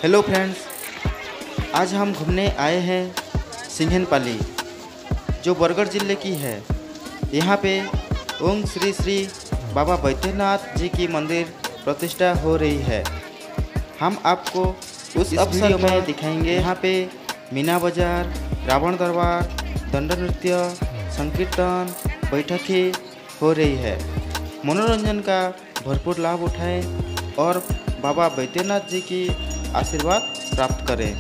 Hello friends, आज हम घूमने आए हैं सिंघनपाली, जो बरगढ़ जिले की है। यहाँ पे ओम श्री श्री बाबा बैद्यनाथ जी की मंदिर प्रतिष्ठा हो रही है। हम आपको उस अवसर में दिखाएंगे। यहाँ पे मीना बाजार, रावण दरबार, दंड नृत्य, संकीर्तन, बैठकें हो रही है। मनोरंजन का भरपूर लाभ उठाएं और बाबा बैद्यनाथ जी की आशीर्वाद प्राप्त करें।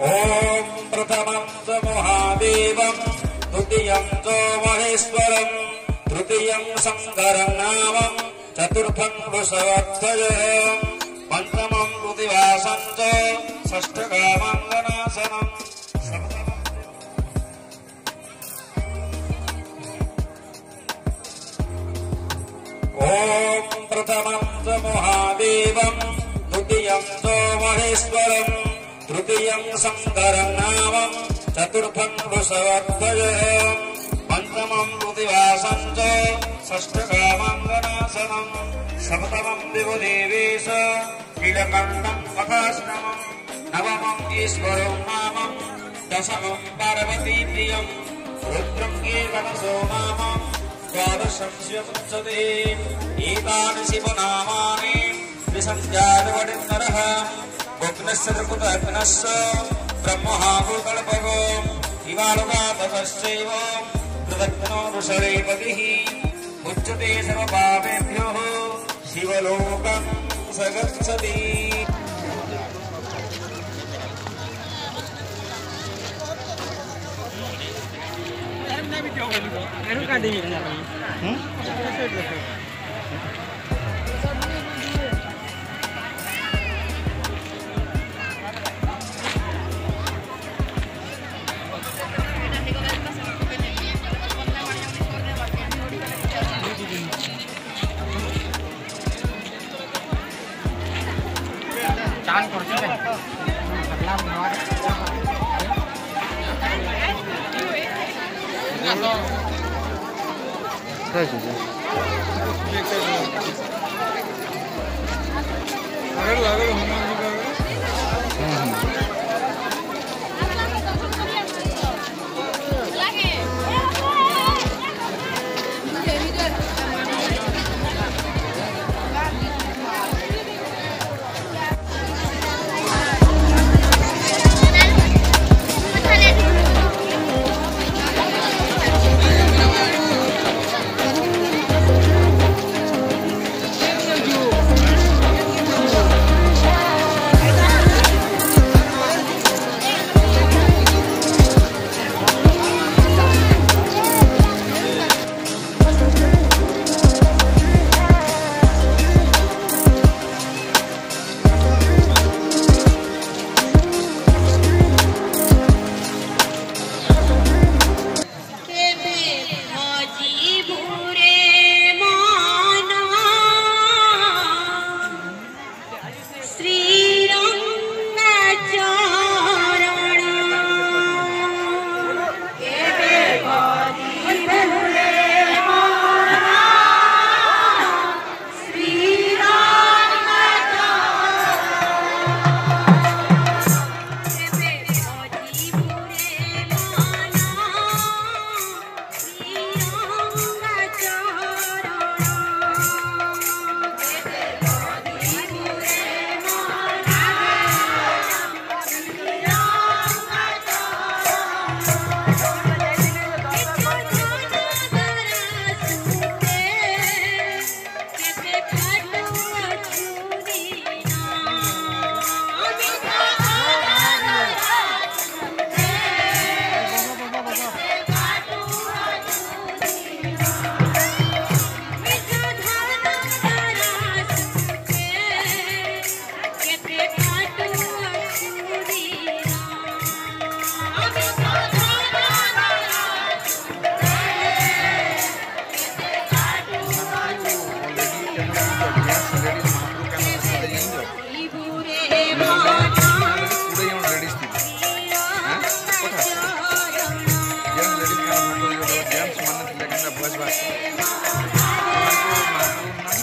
ओम प्रथमं च महादेवं, द्वितीयं च महेश्वरं, तृतीयं शंकरं नामं, चतुर्थं वृषभध्वजं, पंचमं कृतिवासं च, षष्ठकामं गणासनं। ओम प्रथमं च महादेवं, द्वितीयं च महेश्वरं, तृतीयं शंकरं नामं, चतुर्थं वृषभध्वजं, पंचमं कृतिवासं च, षष्ठकामं गणासनं, सप्तमं विभुदेवेश, नीलकण्ठं मखाश्रमं, नवमं ईश्वरं नामं, दशमं पार्वतीप्रियं, रुद्रं केवलसो नामं, द्वादशं शिवसंसदे। एतानि शिवनामानि विसञ्जातवडिन्दरः गोग्नश्चतुर्कुतघ्नश्च ब्रह्महाभूतकल्पको हिमालुकातपश्चैव कृतघ्नो ऋषरेपतिः उच्यते सर्वपापेभ्यो शिवलोकं स गच्छति।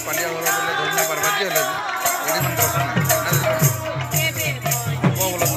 पालिया घर बोले धरी नहीं पार्बा जी हेल्ला ये मन दर्शन बोल तो